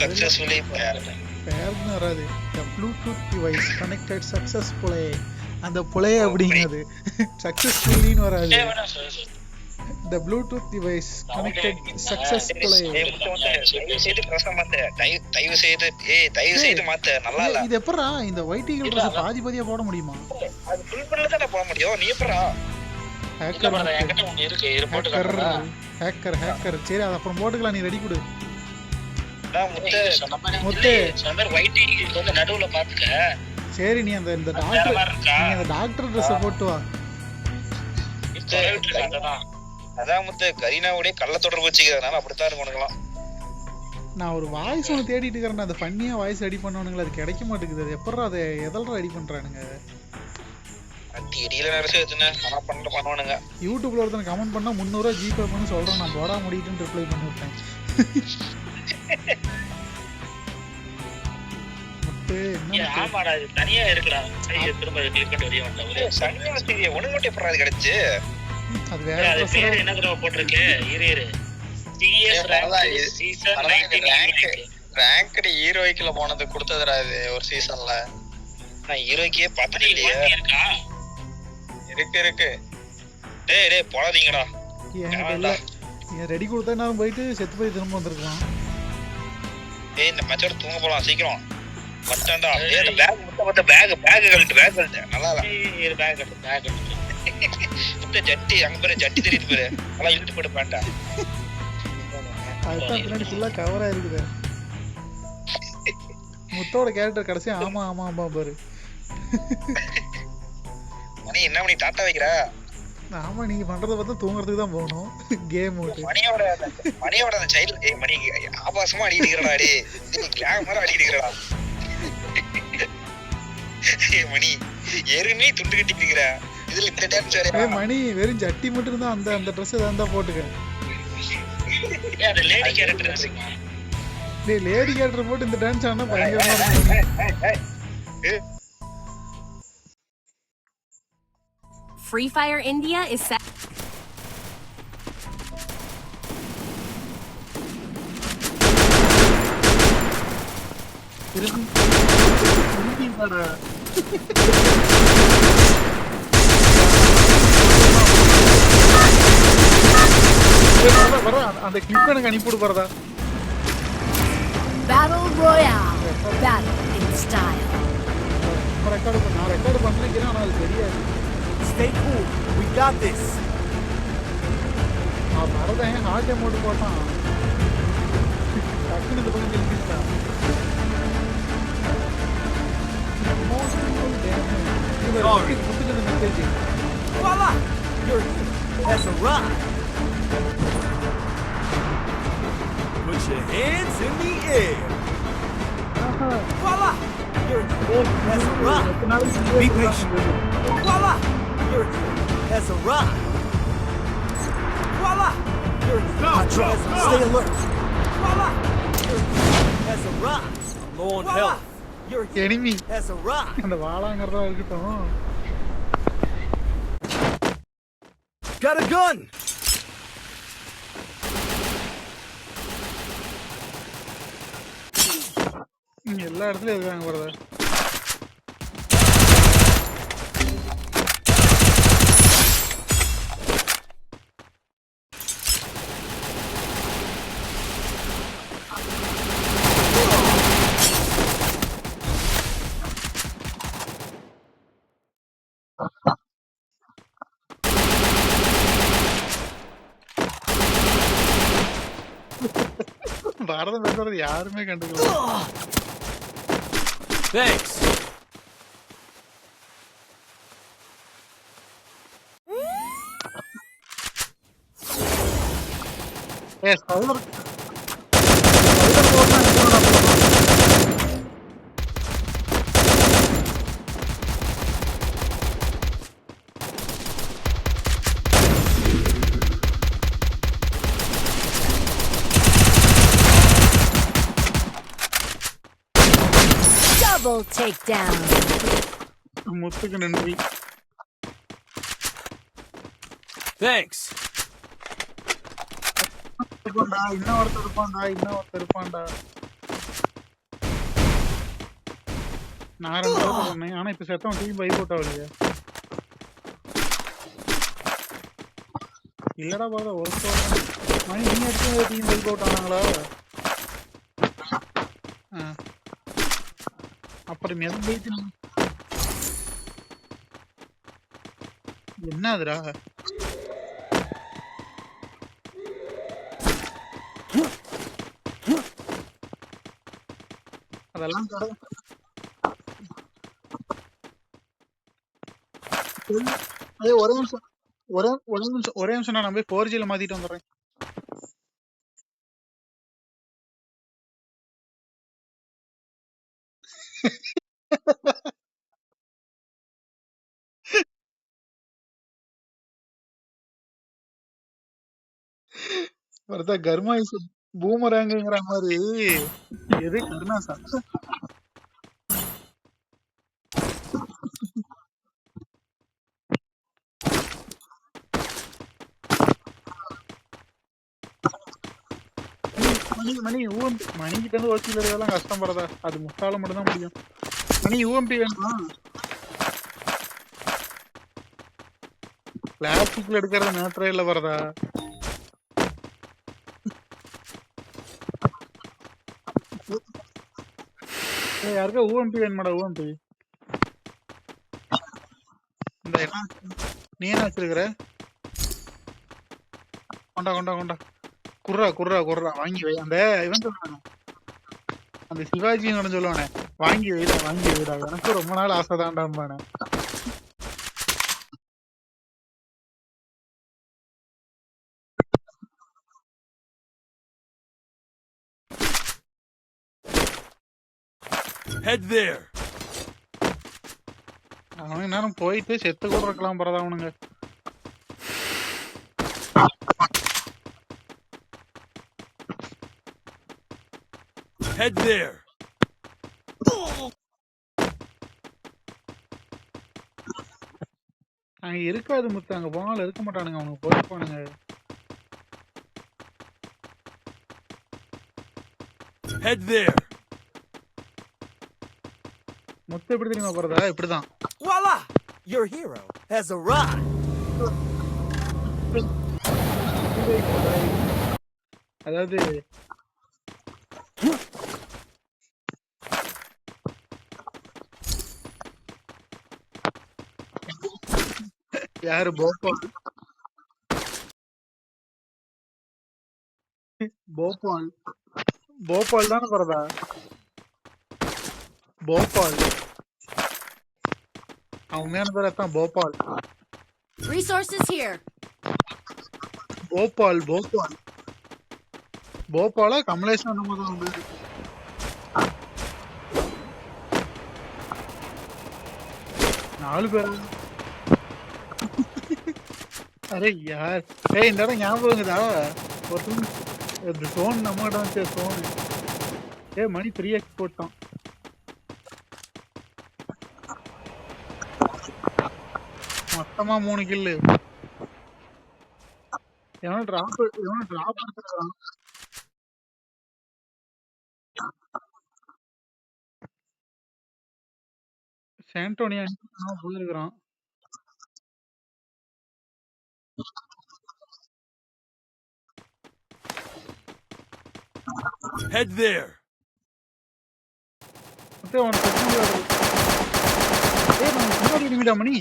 Successfully பேர்னு வராது. The Bluetooth device connected successfully. அந்த புலைய அப்படிங்கிறது சக்சஸ்ஃபுல்லின்னு வராது. The Bluetooth device connected successfully. தயவு செய்து மாத்த நல்லா இல்ல. இது எப்பறா இந்த ஒயிட் ஈகிள் ட்ரெஸ் பாதி பாதியா போட முடியுமா? அது ஃபுல் பண்ணல தான் போட முடியும். நீ எப்பறா ஹேக்கர் என்கிட்ட ஒன்னு இருக்கு. இது போட்டு காட்டுறா. ஹேக்கர் சரி அது அப்புறம் போட்டுக்கலாம். நீ ரெடி கொடு. முத்து சொன்ன ஒயிட் ஈகிள் வந்து நடுவுல பாத்துக்க. சரி நீ அந்த டாக்டர் ட்ரெஸ் போட்டு வா. அதான் முத்து கரீனாவுடைய கள்ள தொடர்பு வச்சுக்கிறதுனால அப்படித்தான் இருக்கும் உனக்குலாம். நான் ஒரு வாய்ஸ் ஒன்று தேடிட்டு இருக்கிறேன். அந்த ஃபன்னியா வாய்ஸ் ரெடி பண்ணுவானுங்களா, அது கிடைக்க மாட்டேங்குது. அது எப்படா அதை எதல்ற ரெடி பண்றானுங்க? பண்ணுவானுங்க. யூடியூப்ல ஒருத்தன் கமெண்ட் பண்ணா 300 ரூபா ஜிபே பண்ணி சொல்றேன். நான் போடா முடிட்டுன்னு ரிப்ளை பண்ணி விட்டேன். ஆமாடா இது தனியா இருக்குடா. திரும்ப கிளிக் பண்ணி வெளிய வந்தா சனியா வச்சிருக்கே. உனக்கு மட்டும் எப்பறா அது கிடைச்சு? அது வேற பேர் என்ன தெரியுமா போட்டுருக்கு? இரு சிஎஸ் ரேங்க் சீசன் 19 ரேங்க்டு ஹீரோய்க்குல போனது கொடுத்ததுடா இது ஒரு சீசன்ல. நான் ஹீரோய்க்கே பார்த்ததே இல்லையே. இருக்கு டேய் போடாதீங்கடா. ஏன் ரெடி கொடுத்தா நான் போயிட்டு செத்து போய் திரும்ப வந்திருக்கலாம். ஏய் இந்த மேட்சோட தூங்க போலாம் சீக்கிரம். பட்டண்டா ஏய் அந்த பேக் கழட்டு நல்லா இல்ல. இது பேக் கட்டு இந்த ஜட்டி அங்க பாரு ஜட்டி தெரியுது பாரு. நல்லா இழுத்து போட்டு பாண்டா. அதுதான் பின்னாடி ஃபுல்லா கவரா இருக்குது. முத்தோட கேரக்டர் கடைசி ஆமா பாரு. மணி என்ன மணி டாட்டா வைக்கிறா? ஆமா நீங்க பண்றத பார்த்தா தூங்குறதுக்கு தான் போகணும். கேம் ஓட்டு மணியோட அந்த சைல்ட் மணி ஆபாசமா அடிக்கிறடா. டேய் நீ கிளாக் மாதிரி அடிக்கிறடா. மணி ஏறுனே துண்டு கட்டிக்கிறற. இதுல இந்த டான்ஸ் வேற. மணி வெறும் ஜட்டி மட்டும் தான் அந்த Dress தான் போட்டுக்க. ஏய் அது லேடி கேரக்டர் இருக்குமா? டேய் லேடி கேரக்டர் போட்டு இந்த டான்ஸ் ஆனா பயங்கரமா இருக்கும். Free Fire India is set. அந்த கிளிப் எனக்கு அனுப்பிவிடு போறதா? Battle Royale. Battle in style. நான் ரெக்கார்ட் பண்ணிக்கிறேன் ஆனா அது தெரியாது. Stay cool. We got this. வரதான் ஹார்ட் அமௌண்ட் போட்டான். டக்குனு இந்த பக்கம் கிளிக்கிட்டான். Voila! That's a rock. Put your hands in the air. Voila! That's a rock. Be patient. Voila! That's a rock. Voila! Stay alert. Voila! That's a rock. Low on health. Enemy. That's a rock. அந்த வாளாங்கறதா இருக்கட்டும். Got a gun. எல்லா இடத்துலயும் இருக்காங்க brother. பாரதம் பேசுறது யாருமே கண்டுக்கல. Thanks. சவுதர் Double takedown. முத்துக்கு நன்றி. Thanks. இன்னொருத்தர் இருப்பான்டா. நான் 2 தடவை பண்ணேன். ஆனா இப்ப செத்தவன் டீம் பைக் அவுட் ஆகலையே. இல்லடா பாதா ஒரு மணி நீ அடிச்சு டீம் பைக் அவுட் ஆனாங்களா? அப்புறம் என்ன அதுடா? அதெல்லாம் ஒரே நிமிஷம் ஒரே நிமிஷம் நான் போய் 4Gல மாத்திட்டு வந்துடுறேன். வரதா கர்மாயிஸ் பூமராங்கிற மாதிரி எது கருணாசா? மணிக்கிட்ட இருந்து ஓசியில் இருக்கலாம் கஷ்டம் படுறதா. அது முட்டால மட்டும் தான் முடியும். மணி யூஎம்பி வேணுமா? பிளாஸ்டிக்ல எடுக்கிறது மேட்டரே இல்ல வரதா. யாருக்கா ஊஎம்பி வேணுமாடா? ஊஎம்பி இந்த நீ என்ன வச்சிருக்கிற? கொண்டா கொண்டா கொண்டா குர்ரா குர்ரா குர்ரா வாங்கி வை. அந்த இவன் சொல்லுவானே, அந்த சிவாஜி சொல்லுவானே, வாங்கி வைடா வாங்கி வைடா, எனக்கு ரொம்ப நாள் ஆசை தான்டாம்பானே. அவனுக்கு நேரம் போயிட்டு செத்து கூட இருக்கலாம் பரதா அவனுங்க. Head there. அங்க இருக்காது முத்து, அங்க போனாலும் இருக்க மாட்டானுங்க, அவனுக்கு போயிருப்பானுங்க. Head there. முத்து எப்படி தெரியுமா போறதா? இப்படிதான். Voila! Your hero has arrived. அதாவது யாரு? போபால் போபால் போபால் தானே போறதா? போபால் அவன் பேர் தான் போபால். Resources here. போபால் போபால் போபாலா கமலேஷன் நம்ம தான் வந்து. நாலு பேர். அரே யார்? ஏய் இந்த இடம் ஞாபகம்தா? ஒரு சோன் நம்ம இடம் வச்சு சோன். மணி 3x போட்டான். மொத்தமா 3 கில்லு. எவனோ டிராப் எடுத்துறான். சாண்டோனியா போயிருக்கிறான். Head there. Okay, on the money.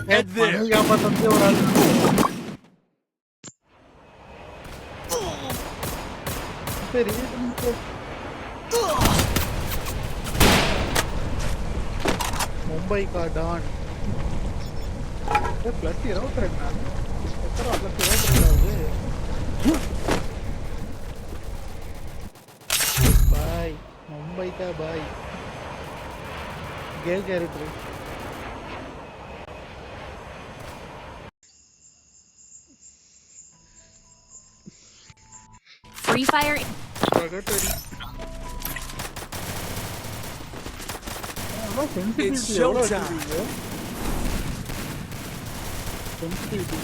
Head there. Mumbai का डॉन प्लस 22 बाय मुंबई का बाय गेल कैरेक्टर Free fire. பகட்டடி. அவ்வளோ It's sensitivity எவ்வளோ showtime. வச்சிருக்கீங்க? Sensitivity.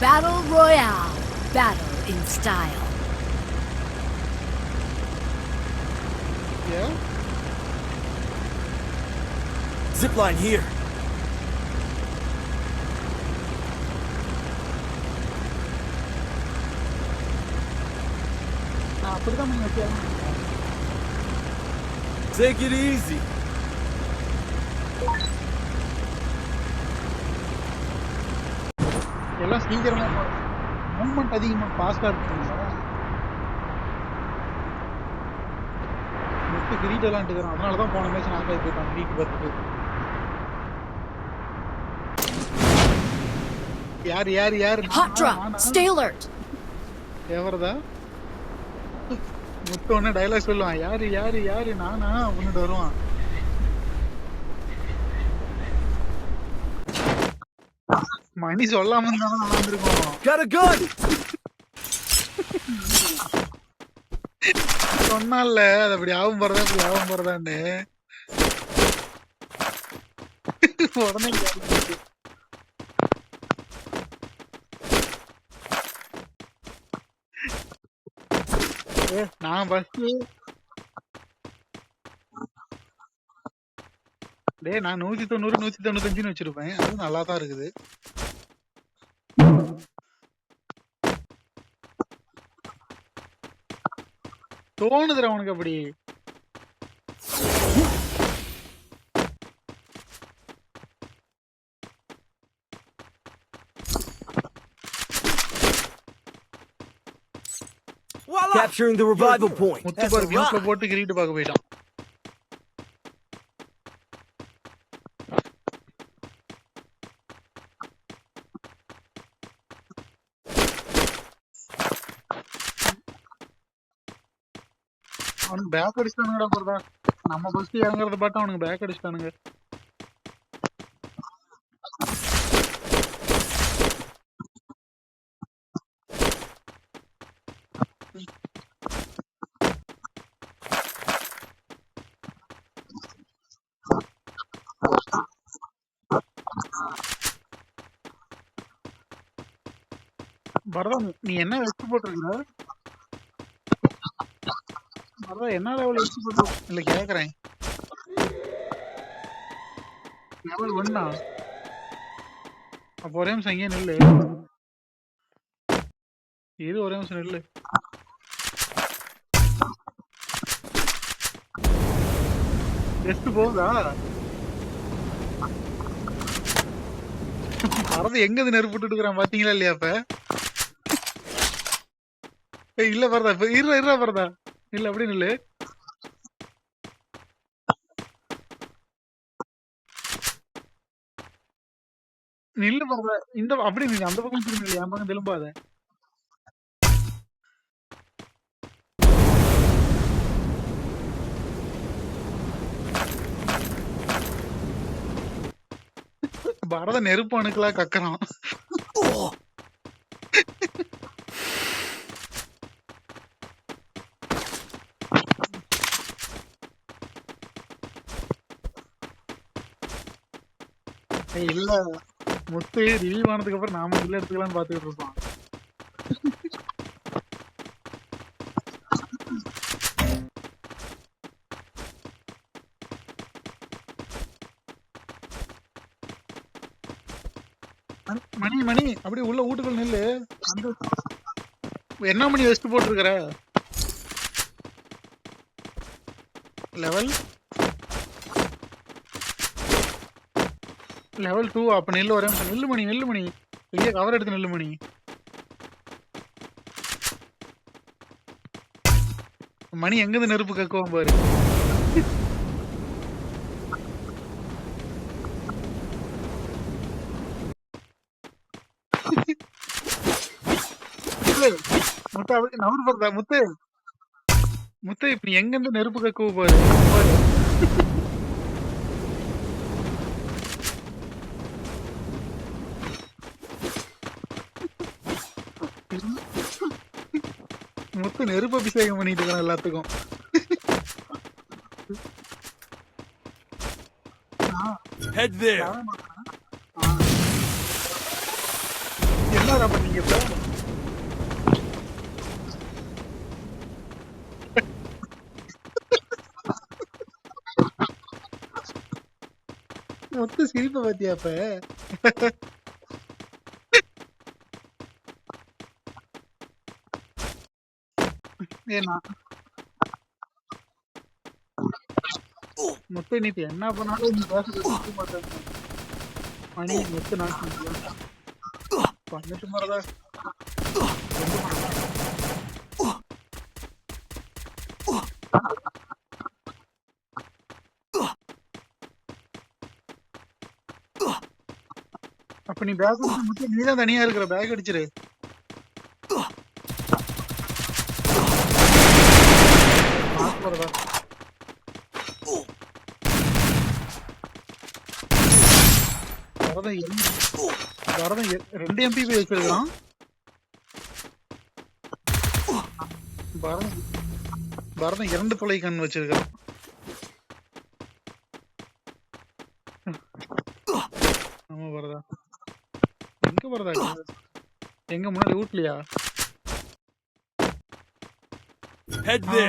Battle Royale. Battle in style. Yeah? Zipline here. நான் அப்படிதான் பண்ணி வச்சேன். Take it easy. எல்லாம் சீக்கிரமா மூவ்மெண்ட் அதிகமா ஃபாஸ்டா இருக்குங்களா? முத்து கிரீட் விளாண்டுக்கிறோம், அதனாலதான் போன மேட்ச் நாக் ஆகி போயிட்டான் கிரீட் பார்த்துட்டு. யாரு யாரு யாரு? Hot drop. Stay alert. எவரதா? முத்து ஒன்னு டைலாக் சொல்லுவான், யாரு யாரு யாரு நானா அப்படின்ட்டு வருவான். மணி சொல்லாம இருந்தாலும் நல்லா இருந்திருக்கும். Got a gun. சொன்னால அது அப்படி ஆகும் போறதா இப்படி ஆகும் போறதான்னு உடனே கேட்டுச்சு. நான் ஃபர்ஸ்ட் டேய் நான் 190 195 வச்சிருப்பேன், அது நல்லா தான் இருக்குது. தோணுதுடா உனக்கு அப்படி. Capturing the revival point. Muthu That's பாரு a மியூட்ல rock. போட்டு கிரீட் பார்க்க போயிட்டான். அவனுக்கு பேக் அடிச்சிட்டானுங்கடா போறதா. நம்ம ஃபர்ஸ்ட் இறங்குறத பார்த்து அவனுக்கு பேக் அடிச்சிட்டானுங்க. பரதா நீ என்ன வெஸ்ட் போட்டிருக்கிற? பரதா என்ன லெவல் வெஸ்ட் போட்டு இல்ல கேக்குறேன். லெவல் 1 அப்ப ஒரே நிமிஷம் இங்கே நில்லு. இது ஒரே நிமிஷம் நில்லு. வெஸ்ட் போகுதா? பரத எங்க நெருப்பு போட்டுட்டு இருக்கிறான் பாத்தீங்களா இல்லையா? அப்ப இல்ல பரதா இப்ப இருறா பரதா இல்ல அப்படி நில்லு. நில்லு பரதா இந்த அப்படி நில்லு, அந்த பக்கம் திரும்பி நில்லு, என் பக்கம் திரும்பாத. பரத நெருப்பு அணுக்கலா கக்கறான். இல்ல முத்து ரிலீவ் ஆனதுக்கு அப்புறம் நாம இல்ல எடுத்துக்கலாம்னு பாத்துக்கிட்டு இருப்பான். மணி மணி அப்படியே உள்ள வீட்டுக்குள்ள நில்லு. அந்த என்ன மணி வெஸ்ட் போட்டிருக்கிற? லெவல் 2 அப்ப நில்லு, ஒரே நிமிஷம் நில்லு மணி, நில்லு மணி, இங்க கவர் எடுத்து நில்லு மணி. மணி எங்கிருந்து நெருப்பு கக்குவோம் பாரு. முத்து அப்படி நவரு பரதா. முத்து முத்து இப்ப எங்க இருந்து நெருப்பு கக்குவ பாரு. முத்து நெருப்பு அபிஷேகம் பண்ணிட்டு இருக்கான் எல்லாத்துக்கும். Head there. என்னடா பண்ணீங்க இப்ப? முத்து சிரிப்ப பாத்தியா இப்ப? ஏன்னா முத்து நீ இப்ப என்ன பண்ணாலும் நீ பேச மாட்டேன். மணி முத்து நான் பண்ணிட்டு மாறதா அப்ப நீ பேக் முத்து நீதான் தனியா இருக்கிற பேக் அடிச்சிரு. ரெண்டு எம்பிபி வச்சிருக்கான். பரதம் 2 துளை கண் வச்சிருக்கான். ஆமா பரதா எங்க பரதா எங்க முன்னாடி வீட்லயா?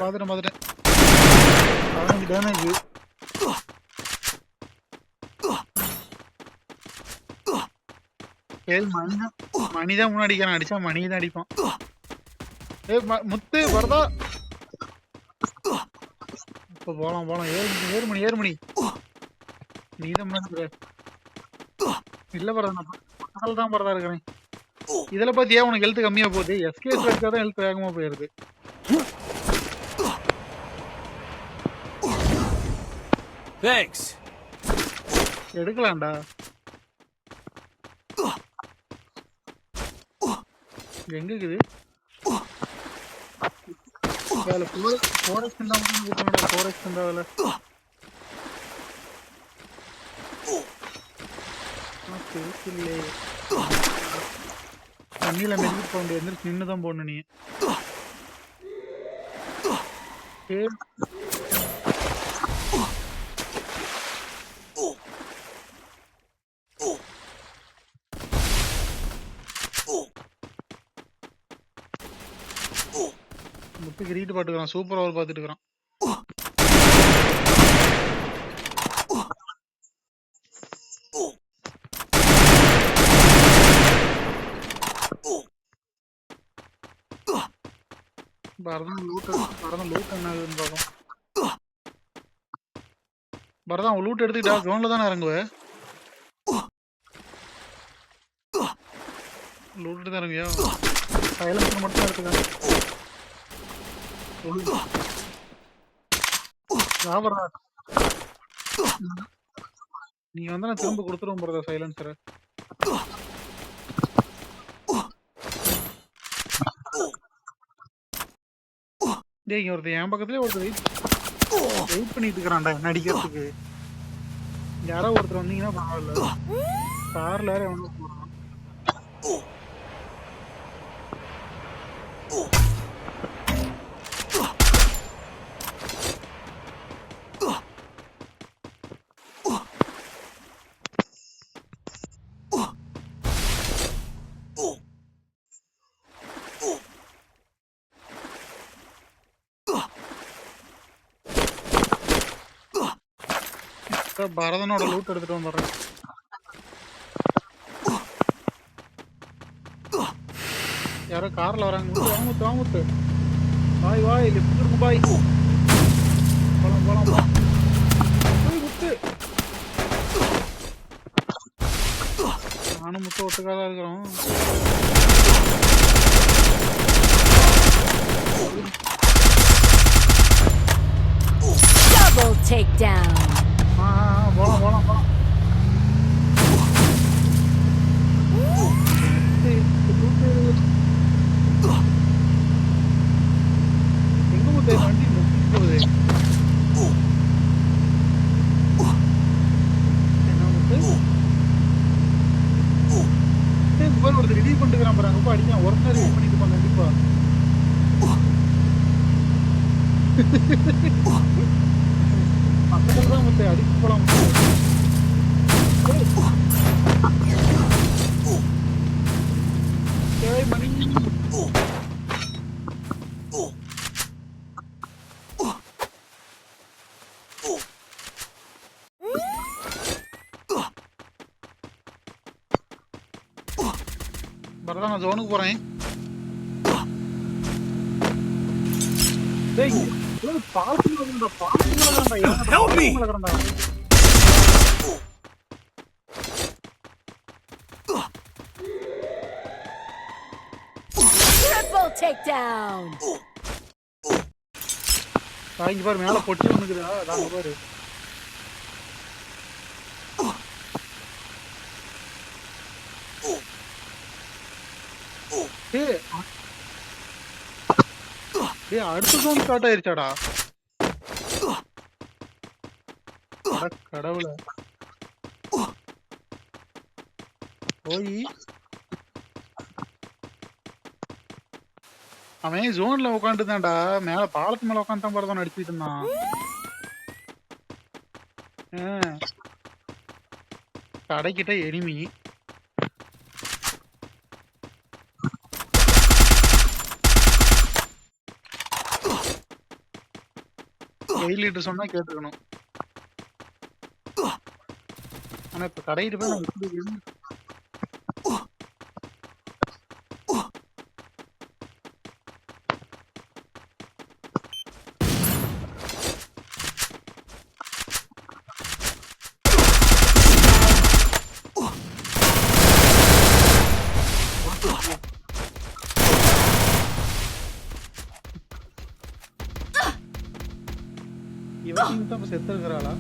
பாத்துட்டேன் டேமேஜ். மணிதான் முன்னாடி அடிச்சா மணிதான் அடிப்பான். முத்து வரதா இப்ப போலாம் ஏறு மணி நீதான் முன்னாடி இல்ல பரதான் பரதா இருக்கிறேன். இதுல பாத்தியா உனக்கு ஹெல்த் கம்மியா போகுது. எஸ்கேஸ் வச்சாதான் ஹெல்த் வேகமா போயிருது. எடுக்கலாம்டா. எங்க இருக்குது தண்ணியில மெடிக்கல் போக முடியாது. நின்னுதான் போடணும் நீ. முத்து கிரீட் பாத்துக்கிறான். சூப்பர் ஓவர் பாத்துட்டு இருக்கிறான். பரதம் லூட் என்ன பாக்கும். பரதம் லூட் எடுத்துக்கிட்டா கிரவுண்ட்ல தானே இறங்குவ. லூட் தான் இறங்கியா? சைலன்ஸ் மட்டும் தான் எடுத்துக்காங்க. நீ வந்து நான் திரும்ப கொடுத்துருவோம் போறதா சைலன்சரை. டேய் ஒருத்தர் என் பக்கத்துலயே ஒருத்தர் வெயிட் பண்ணிட்டு இருக்கிறான்டா என்ன அடிக்கிறதுக்கு. யாரோ ஒருத்தர் வந்தீங்கன்னா பரவாயில்ல. கார்ல யாரும் எவனோ போறான். பரதனோட லூட் எடுத்துட்டு வந்துடுறேன். யாரோ கார்ல வராங்க. வாமுத்து பாய் லிஃப்ட் இருக்கு பாய். போலாம் முத்து நானும் முத்து ஒட்டுக்காதான் இருக்கிறோம். Double takedown. போலாம் எங்க முத்து வண்டி போகுது. என்ன முத்து ஒருத்தர் ரிலீவ் பண்ணிட்டு பாருங்க. அடிக்கான் ஒருத்தர் ரிலீவ் பண்ணிட்டு கண்டிப்பா. பக்கத்துல தான் முத்து அடிச்சு போலாம் முத்து. ஏய் மணி பரதா நான் ஜோனுக்கு போறேன். டேய் ஏய் பாலத்துல இருக்கடா பாலத்துல இருக்கடா Help me! இருக்கடா. Triple takedown. இங்க பாரு மேல பொட்டி வந்துக்குதா அதான் பாரு. டேய் டேய் அடுத்த ஜோன் ஸ்டார்ட் ஆயிருச்சாடா. அட கடவுளே. ஓய் அவன் ஜோன்ல உட்காந்துதான்டா மேல பாலத்து மேல உட்காந்து தான் பரதான் அடிச்சுட்டு இருந்தான். கடைக்கிட்ட எனிமி லிட்டர் சொன்னா கேட்டுக்கணும். ஆனா இப்ப கடையிட்டு போய் நான் எப்படி இவன் தான் செத்து இருக்கிறாளா?